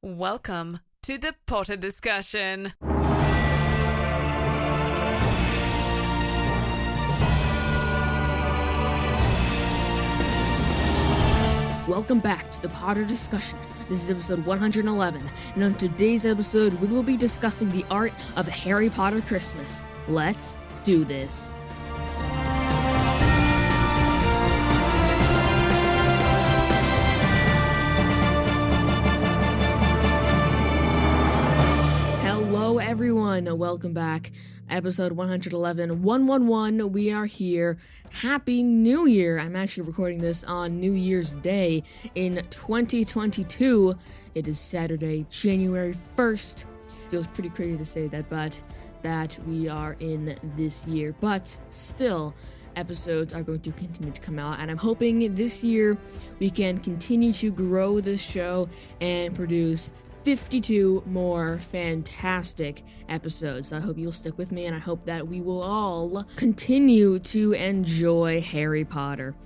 Welcome to the Potter Discussion. Welcome back to the Potter Discussion. This is episode 111, and on today's episode, we will be discussing the art of Harry Potter Christmas. Let's do this. Hello everyone, welcome back. Episode 111, 111, we are here. Happy New Year! I'm actually recording this on New Year's Day in 2022. It is Saturday, January 1st. Feels pretty crazy to say that, but that we are in this year. But still, episodes are going to continue to come out, and I'm hoping this year we can continue to grow this show and produce 52 more fantastic episodes. I hope you'll stick with me, and I hope that we will all continue to enjoy Harry Potter.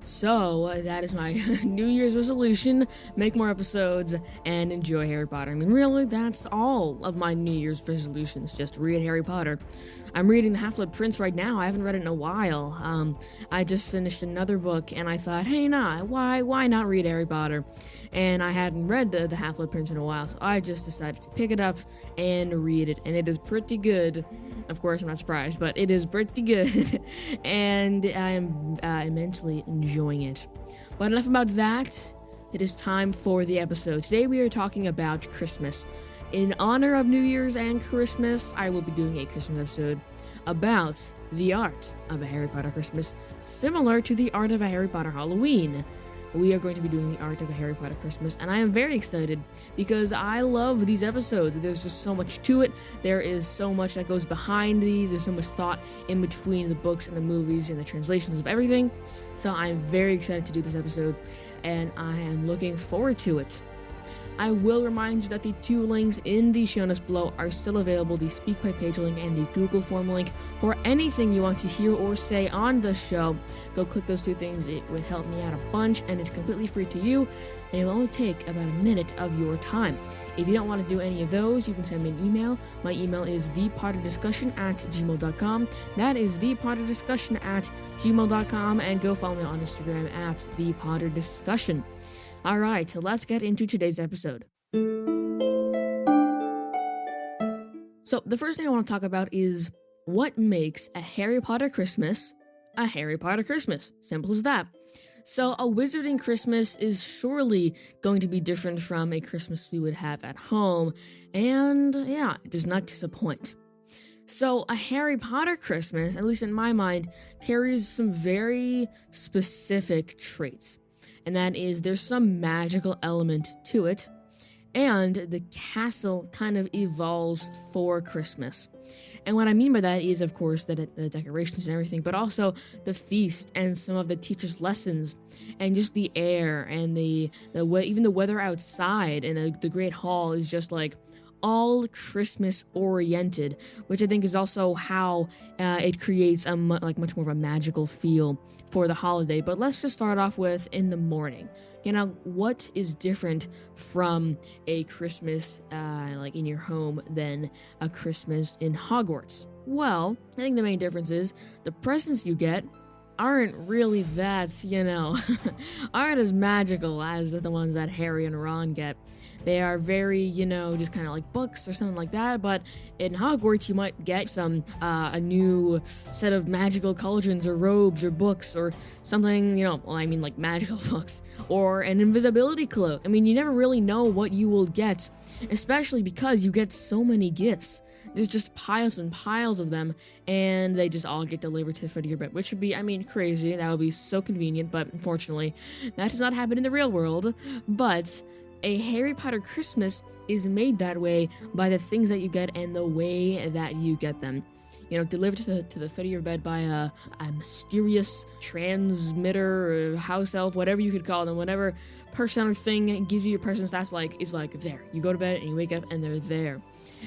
So, that is my New Year's resolution: make more episodes and enjoy Harry Potter. I mean, really, that's all of my New Year's resolutions, just read Harry Potter. I'm reading The Half-Blood Prince right now. I haven't read it in a while. I just finished another book, and I thought, hey, why not read Harry Potter? And I hadn't read the Half-Blood Prince in a while, so I just decided to pick it up and read it, and it is pretty good. Of course, I'm not surprised, but it is pretty good, and I am immensely enjoying it. But enough about that. It is time for the episode. Today we are talking about Christmas. In honor of New Year's and Christmas, I will be doing a Christmas episode about the art of a Harry Potter Christmas, similar to the art of a Harry Potter Halloween. We are going to be doing the art of a Harry Potter Christmas, and I am very excited because I love these episodes. There's just so much to it. There is so much that goes behind these. There's so much thought in between the books and the movies and the translations of everything. So I'm very excited to do this episode, and I am looking forward to it. I will remind you that the two links in the show notes below are still available: the SpeakPipe page link and the Google form link. For anything you want to hear or say on the show, go click those two things. It would help me out a bunch, and it's completely free to you, and it will only take about a minute of your time. If you don't want to do any of those, you can send me an email. My email is thepotterdiscussion@gmail.com. That is thepotterdiscussion@gmail.com, and go follow me on Instagram @thepotterdiscussion. Alright, so let's get into today's episode. So, the first thing I want to talk about is what makes a Harry Potter Christmas a Harry Potter Christmas. Simple as that. So, a Wizarding Christmas is surely going to be different from a Christmas we would have at home, and yeah, it does not disappoint. So, a Harry Potter Christmas, at least in my mind, carries some very specific traits. And that is, there's some magical element to it, and the castle kind of evolves for Christmas. And what I mean by that is, of course, that the decorations and everything, but also the feast and some of the teachers' lessons, and just the air and even the weather outside, and the Great Hall is just like all Christmas oriented, which I think is also how it creates a much more of a magical feel for the holiday. But let's just start off with in the morning. What is different from a Christmas like in your home than a Christmas in Hogwarts? Well, I think the main difference is the presents you get aren't really that, aren't as magical as the ones that Harry and Ron get. They are very, just kind of like books or something like that, but in Hogwarts you might get a new set of magical cauldrons or robes or books or something, like magical books, or an invisibility cloak. I mean, you never really know what you will get, especially because you get so many gifts. There's just piles and piles of them, and they just all get delivered to the foot of your bed, which would be, crazy. That would be so convenient, but unfortunately, that does not happen in the real world. But a Harry Potter Christmas is made that way by the things that you get and the way that you get them. Delivered to the foot of your bed by a mysterious transmitter or house elf, whatever you could call them, whatever person or thing gives you your presents, is like there. You go to bed and you wake up and they're there.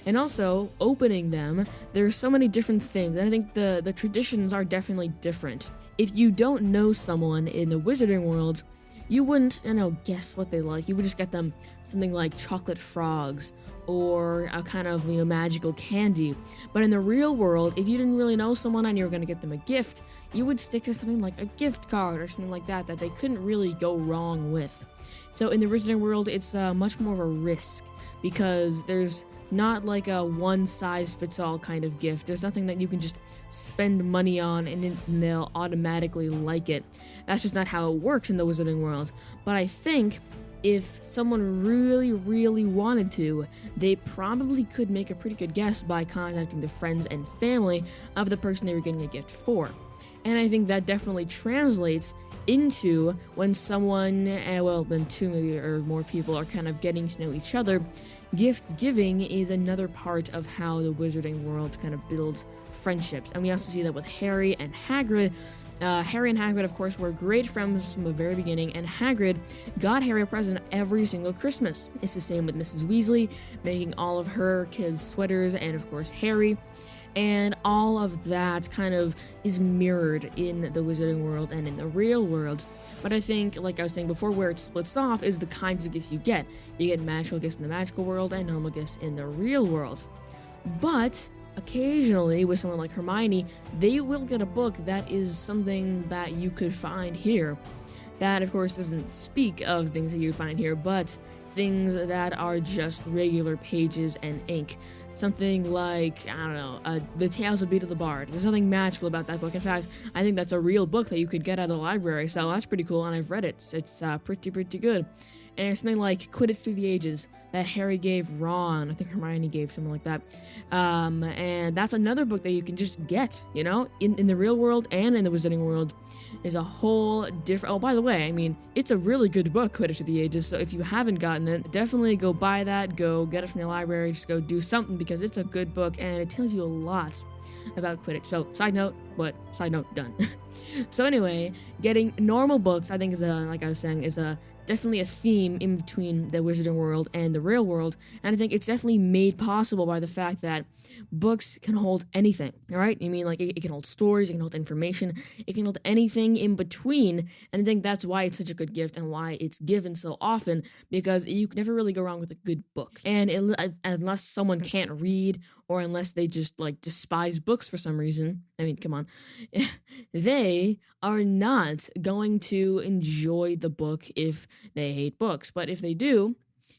And also, opening them, there's so many different things, and I think the traditions are definitely different. If you don't know someone in the wizarding world, you wouldn't, guess what they like. You would just get them something like chocolate frogs or a kind of, magical candy. But in the real world, if you didn't really know someone and you were going to get them a gift, you would stick to something like a gift card or something like that they couldn't really go wrong with. So in the Wizarding World, it's much more of a risk because there's not like a one-size-fits-all kind of gift. There's nothing that you can just spend money on and they'll automatically like it. That's just not how it works in the Wizarding World. But I think if someone really, really wanted to, they probably could make a pretty good guess by contacting the friends and family of the person they were getting a gift for. And I think that definitely translates into when someone, when two maybe or more people are kind of getting to know each other. Gift giving is another part of how the Wizarding World kind of builds friendships. And we also see that with Harry and Hagrid. Harry and Hagrid, of course, were great friends from the very beginning, and Hagrid got Harry a present every single Christmas. It's the same with Mrs. Weasley, making all of her kids sweaters, and of course Harry. And all of that kind of is mirrored in the Wizarding World and in the real world. But I think, like I was saying before, where it splits off is the kinds of gifts you get. You get magical gifts in the magical world and normal gifts in the real world. But occasionally, with someone like Hermione, they will get a book that is something that you could find here. That, of course, doesn't speak of things that you find here, but things that are just regular pages and ink. Something like, The Tales of Beedle the Bard. There's nothing magical about that book. In fact, I think that's a real book that you could get at a library, so that's pretty cool, and I've read it. It's pretty good. And something like Quidditch Through the Ages that Harry gave Ron. I think Hermione gave something like that. And that's another book that you can just get, in the real world and in the Wizarding World. Is a whole different... Oh, by the way, it's a really good book, Quidditch Through the Ages, so if you haven't gotten it, definitely go buy that, go get it from the library, just go do something, because it's a good book, and it tells you a lot about Quidditch. So, side note, done. So anyway, getting normal books, I think is definitely a theme in between the Wizarding World and the real world, and I think it's definitely made possible by the fact that books can hold anything, alright? It can hold stories, it can hold information, it can hold anything in between, and I think that's why it's such a good gift and why it's given so often, because you can never really go wrong with a good book. And unless someone can't read, or unless they just, despise books for some reason, come on, they are not going to enjoy the book if they hate books. But if they do,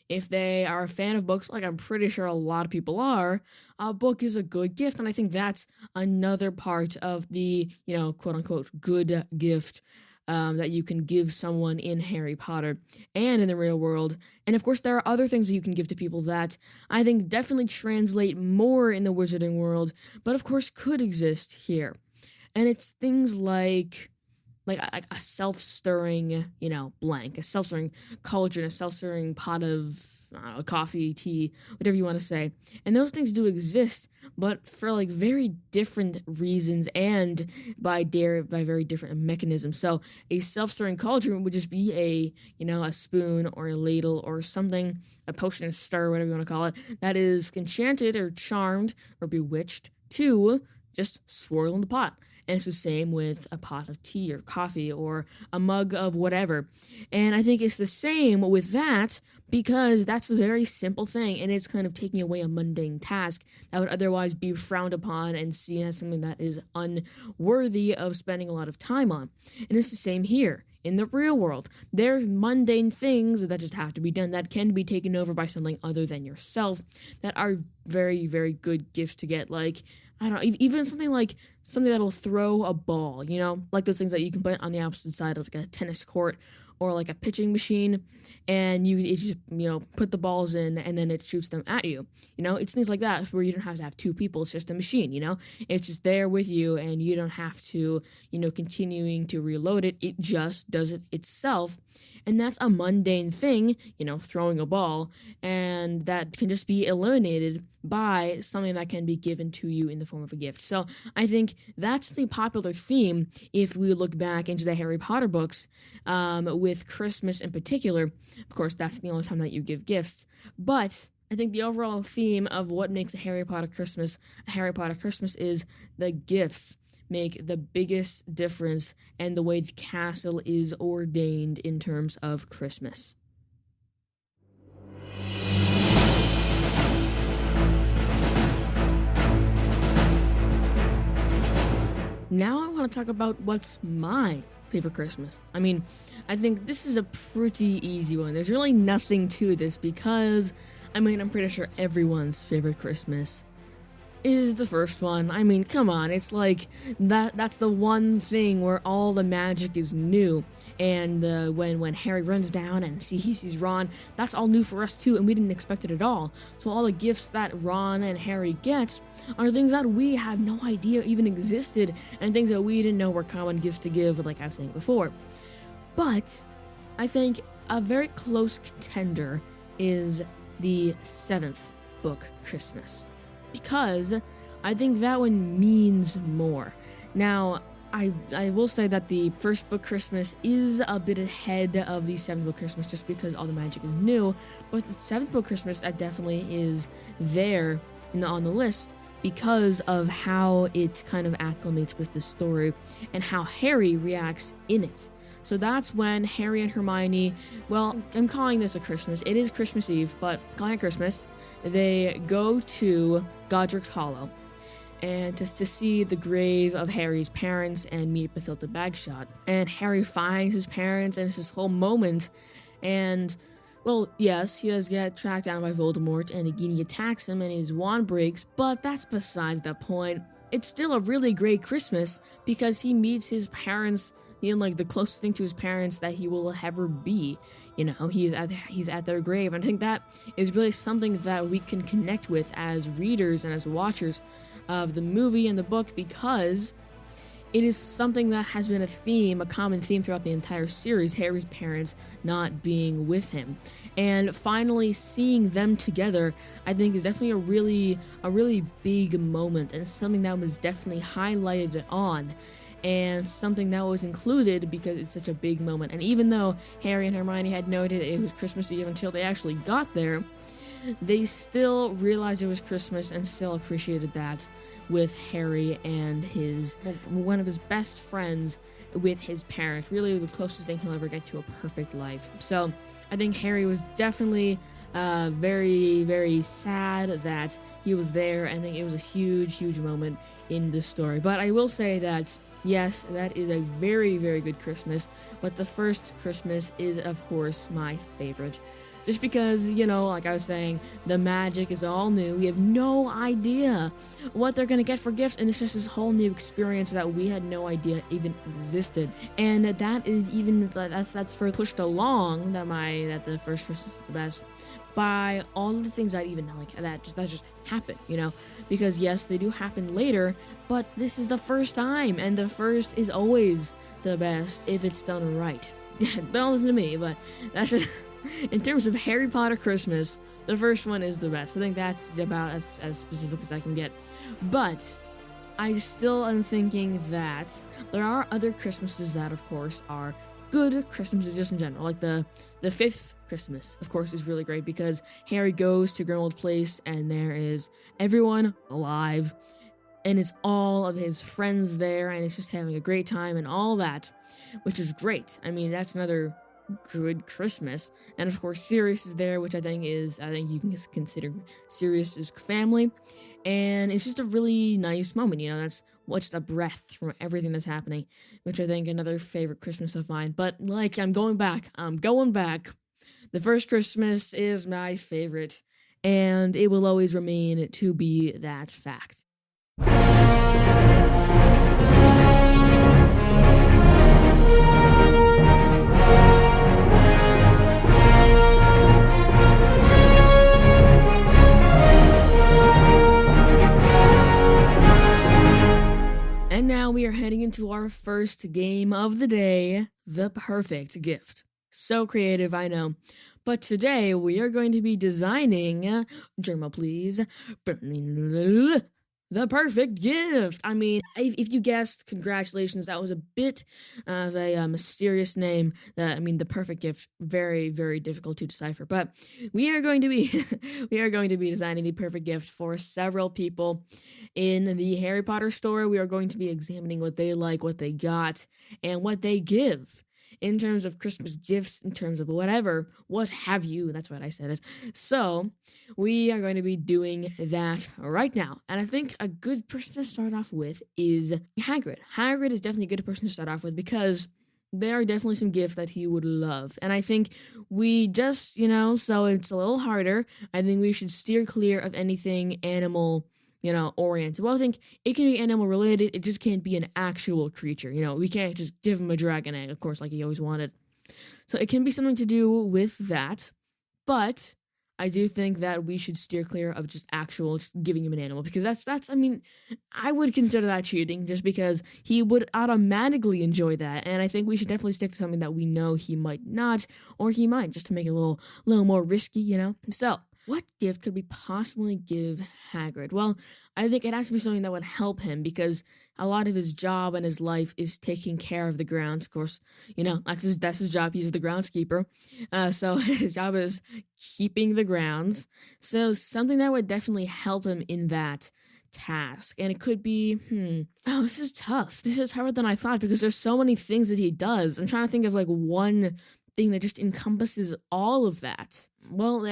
if they are a fan of books, like I'm pretty sure a lot of people are, a book is a good gift. And I think that's another part of the, quote-unquote good gift that you can give someone in Harry Potter and in the real world. And of course, there are other things that you can give to people that I think definitely translate more in the Wizarding World, but of course could exist here. And it's things like a self-stirring, blank, a self-stirring cauldron, a self-stirring pot of coffee, tea, whatever you want to say. And those things do exist, but for very different reasons and by very different mechanisms. So a self-stirring cauldron would just be a spoon or a ladle or something, a potion, stir, whatever you want to call it, that is enchanted or charmed or bewitched to just swirl in the pot. And it's the same with a pot of tea or coffee or a mug of whatever. And I think it's the same with that because that's a very simple thing, and it's kind of taking away a mundane task that would otherwise be frowned upon and seen as something that is unworthy of spending a lot of time on. And it's the same here. In the real world, there's mundane things that just have to be done that can be taken over by something other than yourself that are very, very good gifts to get. Even something that'll throw a ball, like those things that you can put on the opposite side of a tennis court or a pitching machine, and you just put the balls in and then it shoots them at you. It's things like that where you don't have to have two people. It's just a machine. It's just there with you, and you don't have to continuing to reload it. It just does it itself. And that's a mundane thing, throwing a ball, and that can just be eliminated by something that can be given to you in the form of a gift. So I think that's the popular theme if we look back into the Harry Potter books, with Christmas in particular. Of course, that's the only time that you give gifts, but I think the overall theme of what makes a Harry Potter Christmas is the gifts. make the biggest difference and the way the castle is ordained in terms of Christmas. Now I want to talk about what's my favorite Christmas. I mean, I think this is a pretty easy one. There's really nothing to this because, I'm pretty sure everyone's favorite Christmas is the first one. I mean, come on, it's like that's the one thing where all the magic is new. And when Harry runs down and he sees Ron, that's all new for us too, and we didn't expect it at all. So all the gifts that Ron and Harry get are things that we have no idea even existed, and things that we didn't know were common gifts to give, like I was saying before. But I think a very close contender is the 7th book, Christmas, because I think that one means more. Now, I will say that the first book Christmas is a bit ahead of the 7th book Christmas just because all the magic is new, but the 7th book Christmas definitely is there on the list because of how it kind of acclimates with the story and how Harry reacts in it. So that's when Harry and Hermione, well, I'm calling this a Christmas. It is Christmas Eve, but calling it Christmas. They go to Godric's Hollow and just to see the grave of Harry's parents and meet Bathilda Bagshot. And Harry finds his parents, and it's this whole moment. And, well, yes, he does get tracked down by Voldemort, and Nagini attacks him, and his wand breaks, but that's besides the point. It's still a really great Christmas because he meets his parents, like the closest thing to his parents that he will ever be. He's at their grave, and I think that is really something that we can connect with as readers and as watchers of the movie and the book, because it is something that has been a common theme throughout the entire series, Harry's parents not being with him. And finally seeing them together, I think is definitely a really big moment, and it's something that was definitely highlighted on, and something that was included because it's such a big moment. And even though Harry and Hermione had noted it was Christmas Eve until they actually got there, they still realized it was Christmas and still appreciated that with Harry and one of his best friends with his parents. Really the closest thing he'll ever get to a perfect life. So I think Harry was definitely very, very sad that he was there. I think it was a huge, huge moment in the story. But I will say that, yes, that is a very, very good Christmas. But the first Christmas is, of course, my favorite. Just because, like I was saying, the magic is all new. We have no idea what they're going to get for gifts. And it's just this whole new experience that we had no idea even existed. And that's for pushed along that the first Christmas is the best by all of the things that even that just happen, because yes, they do happen later, but this is the first time, and the first is always the best if it's done right. Don't listen to me, but that's just in terms of Harry Potter Christmas, the first one is the best. I think that's about as specific as I can get. But I still am thinking that there are other Christmases that, of course, are good Christmases just in general. Like the 5th Christmas, of course, is really great because Harry goes to Grimmauld Place and there is everyone alive. And it's all of his friends there, and it's just having a great time and all that, which is great. I mean, that's another good Christmas. And of course Sirius is there, which I think you can consider Sirius as family, and it's just a really nice moment. That's just a breath from everything that's happening, which I think another favorite Christmas of mine. But I'm going back, the first Christmas is my favorite, and it will always remain to be that fact. And now we are heading into our first game of the day, the perfect gift. So creative, I know. But today we are going to be designing, drumroll please, the the perfect gift. I mean, if you guessed, congratulations. That was a bit of a mysterious name. The perfect gift, very, very difficult to decipher. But we are going to be we are going to be designing the perfect gift for several people in the Harry Potter store. We are going to be examining what they like, what they got, and what they give. In terms of Christmas gifts, in terms of whatever, what have you, that's what I said it. So, we are going to be doing that right now. And I think a good person to start off with is Hagrid. Hagrid is definitely a good person to start off with because there are definitely some gifts that he would love. And I think we just, so it's a little harder. I think we should steer clear of anything animal oriented. Well, I think it can be animal related. It just can't be an actual creature. We can't just give him a dragon egg, of course, like he always wanted. So it can be something to do with that. But I do think that we should steer clear of just giving him an animal because I would consider that cheating just because he would automatically enjoy that. And I think we should definitely stick to something that we know he might not, or he might, just to make it a little more risky, So, what gift could we possibly give Hagrid? Well, I think it has to be something that would help him because a lot of his job and his life is taking care of the grounds. Of course, that's his job. He's the groundskeeper. So his job is keeping the grounds. So something that would definitely help him in that task. And it could be, this is tough. This is harder than I thought because there's so many things that he does. I'm trying to think of one thing that just encompasses all of that. Well,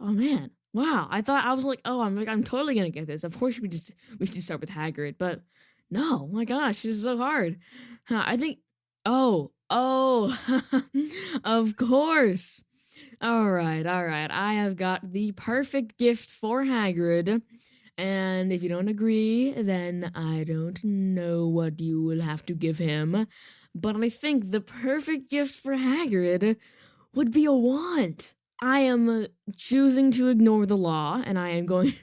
oh man, wow! I was like, I'm totally gonna get this. Of course, we should start with Hagrid, but no, my gosh, this is so hard. I think, of course. All right. I have got the perfect gift for Hagrid, and if you don't agree, then I don't know what you will have to give him. But I think the perfect gift for Hagrid would be a wand. I am choosing to ignore the law, and I am going...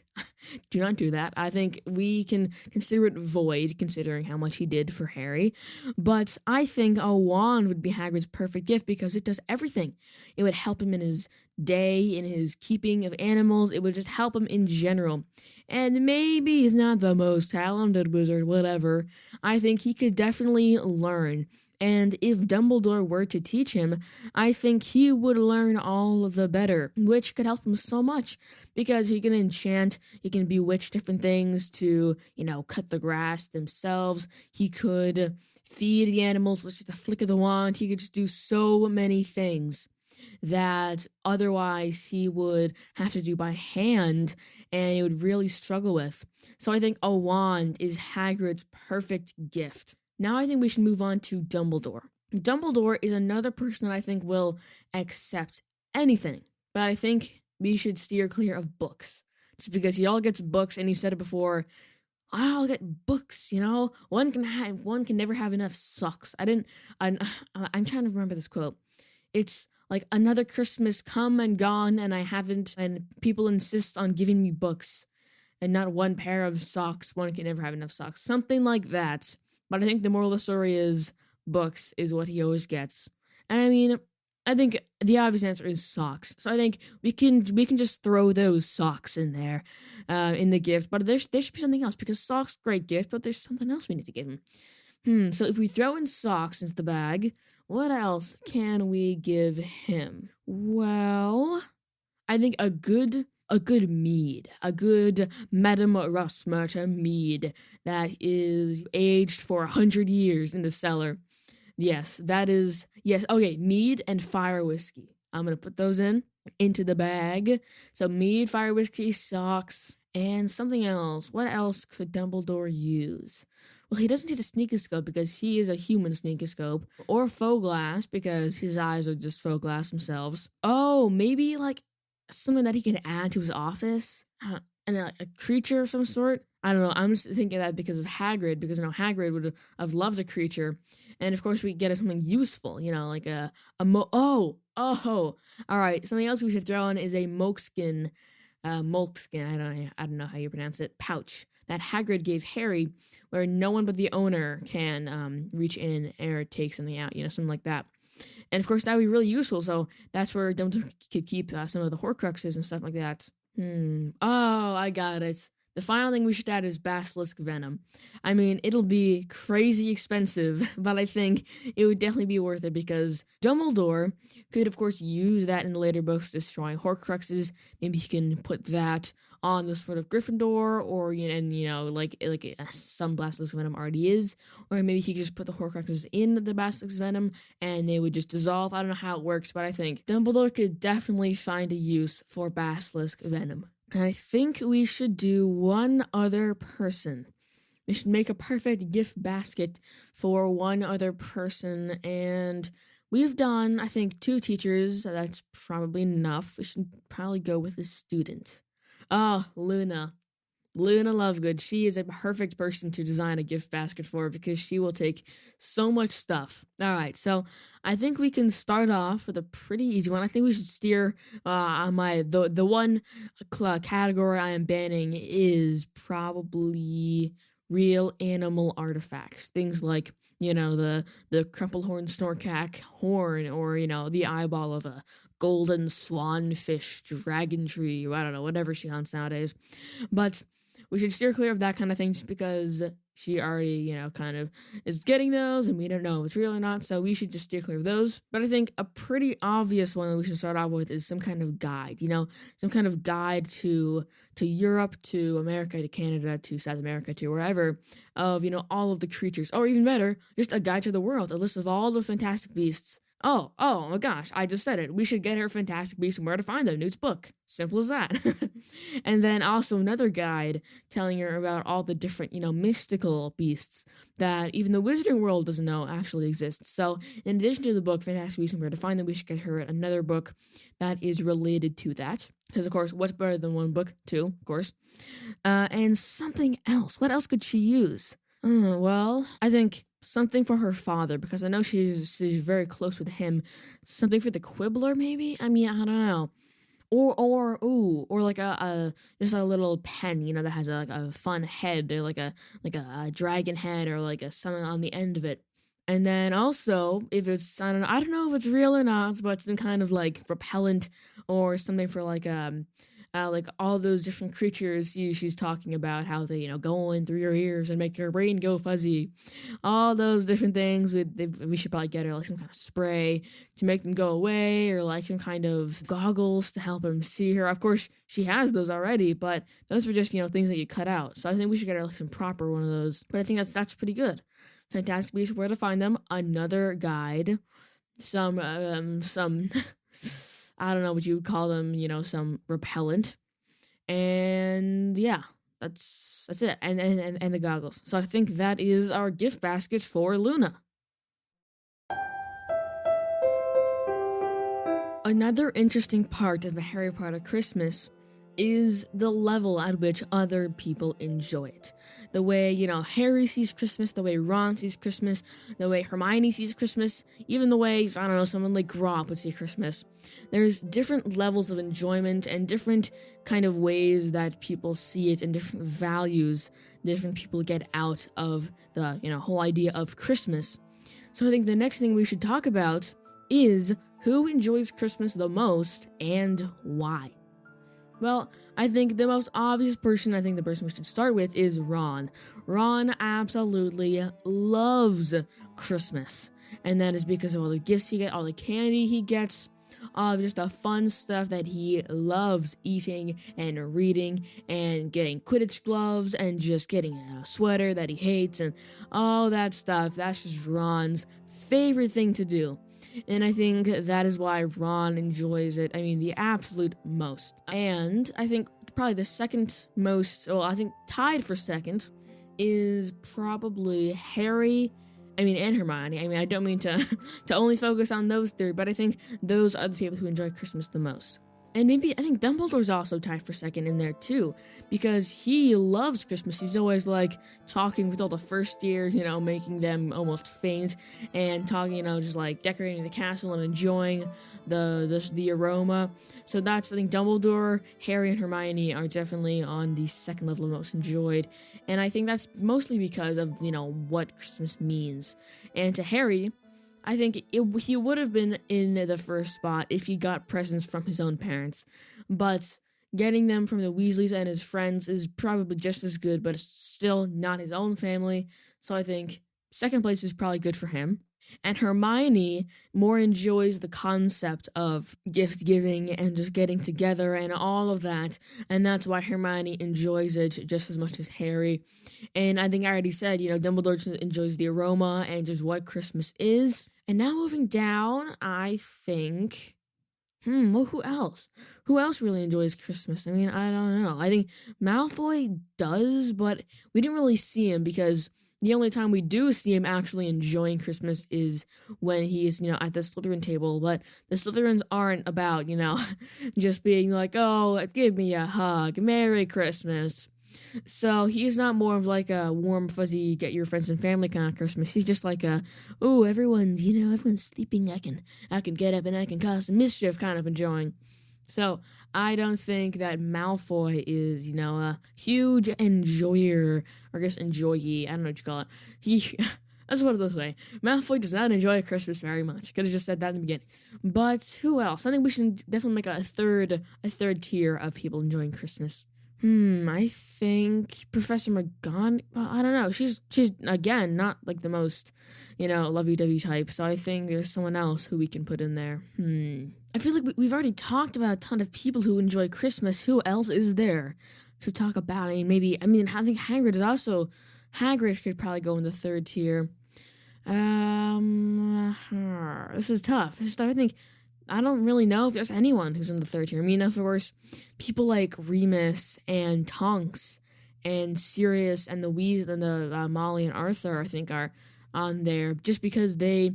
do not do that. I think we can consider it void, considering how much he did for Harry. But I think a wand would be Hagrid's perfect gift because it does everything. It would help him in his day, in his keeping of animals. It would just help him in general. And maybe he's not the most talented wizard, whatever. I think he could definitely learn. And if Dumbledore were to teach him, I think he would learn all the better, which could help him so much because he can enchant, he can bewitch different things to, cut the grass themselves. He could feed the animals with just a flick of the wand. He could just do so many things that otherwise he would have to do by hand and he would really struggle with. So I think a wand is Hagrid's perfect gift. Now I think we should move on to Dumbledore. Dumbledore is another person that I think will accept anything, but I think we should steer clear of books. Just because he all gets books, and he said it before, I'll get books, One can never have enough socks. I'm trying to remember this quote. It's like another Christmas come and gone, and people insist on giving me books, and not one pair of socks. One can never have enough socks. Something like that. But I think the moral of the story is books is what he always gets. And I think the obvious answer is socks. So I think we can just throw those socks in there, in the gift. But there should be something else because socks, great gift, but there's something else we need to give him. So if we throw in socks into the bag, what else can we give him? Well, I think a good mead, a good Madame Rosmerta mead that is aged for 100 years in the cellar. Yes, okay, mead and fire whiskey. I'm going to put those into the bag. So mead, fire whiskey, socks, and something else. What else could Dumbledore use? Well, he doesn't need a sneakoscope because he is a human sneakoscope, or faux glass because his eyes are just faux glass themselves. Oh, maybe something that he can add to his office, and a creature of some sort. I don't know. I'm just thinking that because of Hagrid, because Hagrid would have loved a creature, and of course we get something useful, like all right. Something else we should throw in is a moleskin. I don't know how you pronounce it. Pouch that Hagrid gave Harry, where no one but the owner can reach in or take something out. Something like that. And of course, that would be really useful. So that's where Dumbledore could keep some of the Horcruxes and stuff like that. Oh, I got it. The final thing we should add is Basilisk Venom. I mean, it'll be crazy expensive, but I think it would definitely be worth it because Dumbledore could, of course, use that in the later books, destroying Horcruxes. Maybe he can put that on the sort of Gryffindor, or like some Basilisk Venom already is, or maybe he could just put the Horcruxes in the Basilisk Venom and they would just dissolve. I don't know how it works, but I think Dumbledore could definitely find a use for Basilisk Venom. And I think we should do one other person. We should make a perfect gift basket for one other person. And we've done, I think, 2 teachers. So that's probably enough. We should probably go with a student. Oh, Luna. Luna Lovegood. She is a perfect person to design a gift basket for because she will take so much stuff. All right, so I think we can start off with a pretty easy one. I think we should steer on the one category I am banning is probably real animal artifacts. Things like, the Crumplehorn Snorkack horn, or, the eyeball of a golden swanfish dragon tree, I don't know, whatever she hunts nowadays. But we should steer clear of that kind of thing just because she already, kind of is getting those and we don't know if it's real or not, so we should just steer clear of those. But I think a pretty obvious one that we should start off with is some kind of guide, some kind of guide to Europe, to America, to Canada, to South America, to wherever, of, all of the creatures, or even better, just a guide to the world, a list of all the Fantastic Beasts. Oh my gosh, I just said it. We should get her Fantastic Beasts and where to find them. Newt's book. Simple as that. And then also another guide telling her about all the different, mystical beasts that even the wizarding world doesn't know actually exist. So in addition to the book, Fantastic Beasts and where to find them, we should get her another book that is related to that. Because, of course, what's better than one book? 2, of course. And something else. What else could she use? Well, I think something for her father, because I know she's very close with him. Something for the Quibbler, maybe? I mean, I don't know. Or like just a little pen, that has a fun head, or like a dragon head, or like something on the end of it. And then also, if it's, I don't know if it's real or not, but some kind of like repellent or something for like all those different creatures she's talking about, how they, go in through your ears and make your brain go fuzzy. All those different things, we should probably get her like some kind of spray to make them go away, or like some kind of goggles to help him see her. Of course, she has those already, but those were just, things that you cut out. So I think we should get her like some proper one of those. But I think that's pretty good. Fantastic Beasts, where to find them, another guide, some I don't know what you would call them, some repellent. And yeah, that's it. And the goggles. So I think that is our gift basket for Luna. Another interesting part of a Harry Potter Christmas is the level at which other people enjoy it. The way, Harry sees Christmas, the way Ron sees Christmas, the way Hermione sees Christmas, even the way, I don't know, someone like Rob would see Christmas. There's different levels of enjoyment and different kind of ways that people see it, and different values different people get out of the, whole idea of Christmas. So I think the next thing we should talk about is who enjoys Christmas the most and why. Well, I think the most obvious person, the person we should start with is Ron. Ron absolutely loves Christmas. And that is because of all the gifts he gets, all the candy he gets, all just the fun stuff that he loves eating and reading, and getting Quidditch gloves, and just getting a sweater that he hates, and all that stuff. That's just Ron's favorite thing to do. And I think that is why Ron enjoys it, the absolute most. And I think probably the second most, tied for second, is probably Harry, and Hermione. I don't mean to only focus on those 3, but I think those are the people who enjoy Christmas the most. And maybe, I think Dumbledore's also tied for second in there too, because he loves Christmas. He's always like talking with all the first year, making them almost faint, and talking, just like decorating the castle and enjoying the aroma. So I think Dumbledore, Harry, and Hermione are definitely on the second level of most enjoyed. And I think that's mostly because of, what Christmas means. And to Harry, I think he would have been in the first spot if he got presents from his own parents. But, getting them from the Weasleys and his friends is probably just as good, but it's still not his own family. So I think second place is probably good for him. And Hermione more enjoys the concept of gift giving and just getting together and all of that. And that's why Hermione enjoys it just as much as Harry. And I think I already said, Dumbledore enjoys the aroma and just what Christmas is. And now moving down, I think... well, who else? Who else really enjoys Christmas? I mean, I don't know. I think Malfoy does, but we didn't really see him because the only time we do see him actually enjoying Christmas is when he's, at the Slytherin table. But the Slytherins aren't about, just being like, oh, give me a hug, Merry Christmas. So he's not more of like a warm, fuzzy, get your friends and family kind of Christmas. He's just like everyone's sleeping. I can get up and I can cause some mischief kind of enjoying. So I don't think that Malfoy is, a huge enjoyer, or I guess enjoyee. I don't know what you call it. That's what it looks like. Malfoy does not enjoy Christmas very much. Could have just said that in the beginning. But who else? I think we should definitely make a third tier of people enjoying Christmas. I think Professor McGonagall, I don't know, she's again, not like the most, lovey-dovey type, so I think there's someone else who we can put in there. I feel like we've already talked about a ton of people who enjoy Christmas. Who else is there to talk about? I think Hagrid is also, Hagrid could probably go in the third tier. This is tough. I think, I don't really know if there's anyone who's in the third tier. I mean, of course, people like Remus and Tonks and Sirius and the Weasley and the Molly and Arthur, I think, are on there just because they,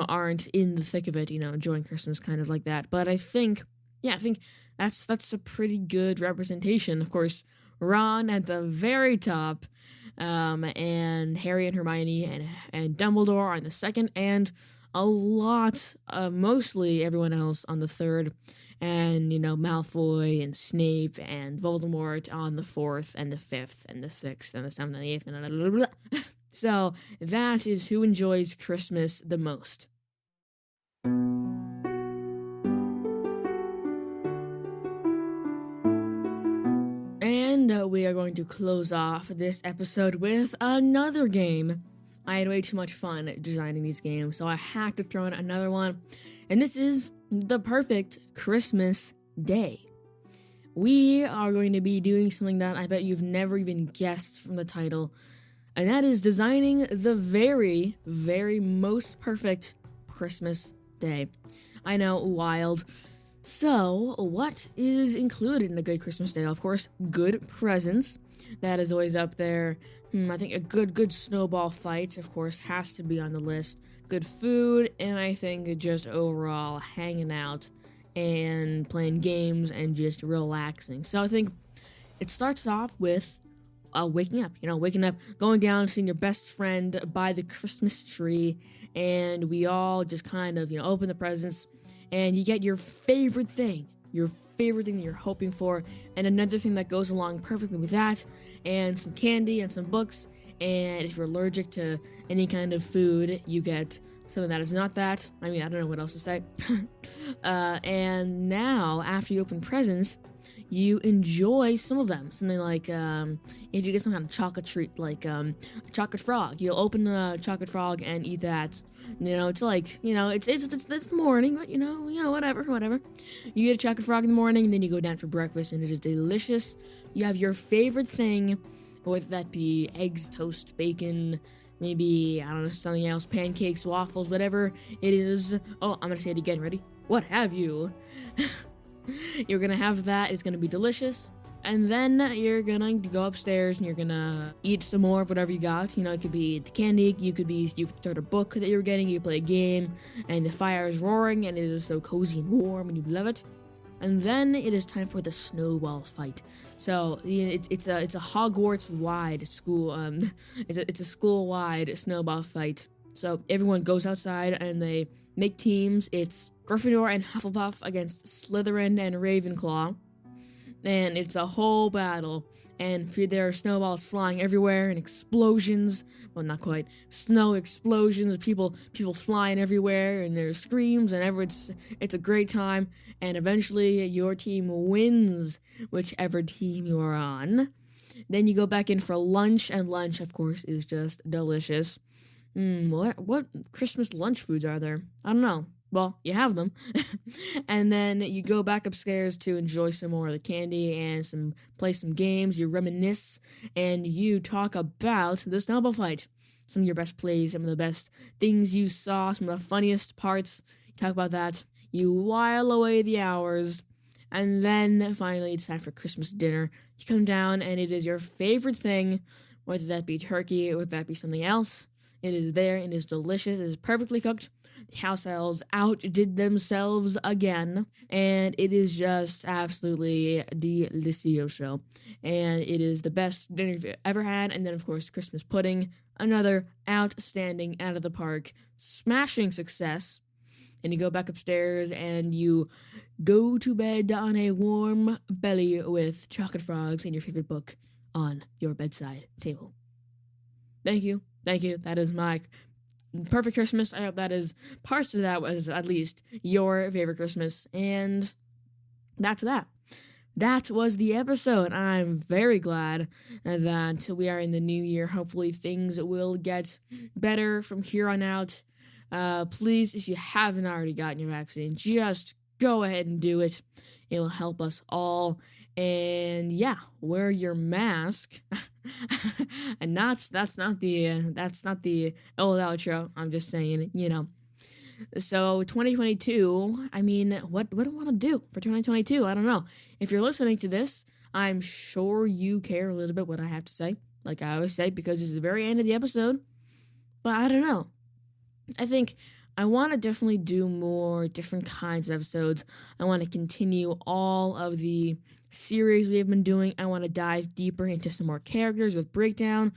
aren't in the thick of it, enjoying Christmas kind of like that. But I think that's a pretty good representation. Of course, Ron at the very top, and Harry and Hermione and Dumbledore on the second, and a lot, mostly everyone else on the third, and, Malfoy and Snape and Voldemort on the fourth and the fifth and the sixth and the seventh and the eighth and blah, blah, blah. So that is who enjoys Christmas the most. And we are going to close off this episode with another game. I had way too much fun designing these games, so I had to throw in another one. And this is the perfect Christmas day. We are going to be doing something that I bet you've never even guessed from the title, and that is designing the very, very most perfect Christmas day. I know, wild. So, what is included in a good Christmas day? Of course, good presents. That is always up there. I think a good snowball fight, of course, has to be on the list. Good food, and I think just overall hanging out and playing games and just relaxing. So I think it starts off with waking up, going down, seeing your best friend by the Christmas tree, and we all just kind of, open the presents, and you get your favorite thing that you're hoping for, and another thing that goes along perfectly with that, and some candy and some books, and if you're allergic to any kind of food, you get something that is not that. I don't know what else to say. And now, after you open presents, you enjoy some of them. Something like, if you get some kind of chocolate treat, like a chocolate frog, you'll open a chocolate frog and eat that. It's like, it's morning, but, whatever. You get a chocolate frog in the morning, and then you go down for breakfast, and it is delicious. You have your favorite thing, whether that be eggs, toast, bacon, maybe, I don't know, something else, pancakes, waffles, whatever it is. Oh, I'm gonna say it again, ready? What have you? You're gonna have that, it's gonna be delicious. And then you're gonna go upstairs and you're gonna eat some more of whatever you got. It could be the candy, you could start a book that you were getting, you play a game, and the fire is roaring and it is so cozy and warm and you love it. And then it is time for the Snowball Fight. So it's a Hogwarts-wide school, it's a school-wide Snowball Fight. So everyone goes outside and they make teams. It's Gryffindor and Hufflepuff against Slytherin and Ravenclaw. and it's a whole battle. And there are snowballs flying everywhere and explosions. Well, not quite. Snow explosions, people flying everywhere, and there's screams, and it's a great time. And eventually, your team wins, whichever team you are on. Then you go back in for lunch, and lunch, of course, is just delicious. What Christmas lunch foods are there? I don't know. Well, you have them. And then you go back upstairs to enjoy some more of the candy and play some games. You reminisce and you talk about the Snowball Fight. Some of your best plays, some of the best things you saw, some of the funniest parts. You talk about that. You while away the hours. And then finally it's time for Christmas dinner. You come down and it is your favorite thing, whether that be turkey or whether that be something else. It is there, it is delicious, it is perfectly cooked. The house elves outdid themselves again, and it is just absolutely delicioso. And it is the best dinner you've ever had. And then, of course, Christmas pudding, another outstanding, out of the park, smashing success. And you go back upstairs and you go to bed on a warm belly with chocolate frogs and your favorite book on your bedside table. Thank you. That is my perfect Christmas. I hope that is parts of that was at least your favorite Christmas. And that's that. That was the episode. I'm very glad that we are in the new year. Hopefully things will get better from here on out. Please, if you haven't already gotten your vaccine, just go ahead and do it. It will help us all. And yeah, wear your mask. And that's not the old outro. I'm just saying, So 2022, I mean, what do I want to do for 2022? I don't know. If you're listening to this, I'm sure you care a little bit what I have to say, like I always say, because it's the very end of the episode. But I don't know. I think I want to definitely do more different kinds of episodes. I want to continue all of the series we have been doing. I want to dive deeper into some more characters with breakdown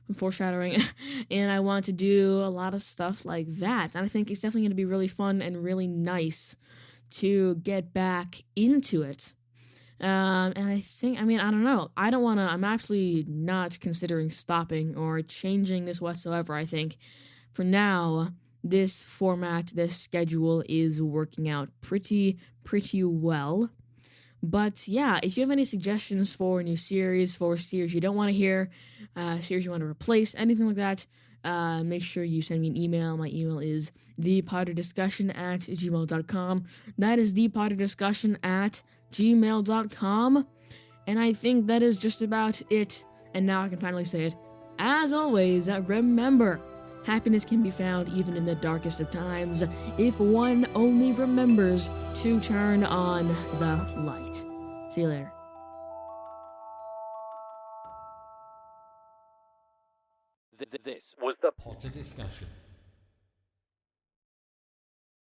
and foreshadowing, and I want to do a lot of stuff like that. And I think it's definitely going to be really fun and really nice to get back into it. And I don't know. I'm actually not considering stopping or changing this whatsoever. I think for now, this format, this schedule is working out pretty well. But yeah, if you have any suggestions for a new series, for a series you don't want to hear, series you want to replace, anything like that, make sure you send me an email. My email is thepotterdiscussion@gmail.com. That is thepotterdiscussion@gmail.com. And I think that is just about it. And now I can finally say it. As always, remember, happiness can be found even in the darkest of times if one only remembers to turn on the light. See you later. This was the Potter Discussion.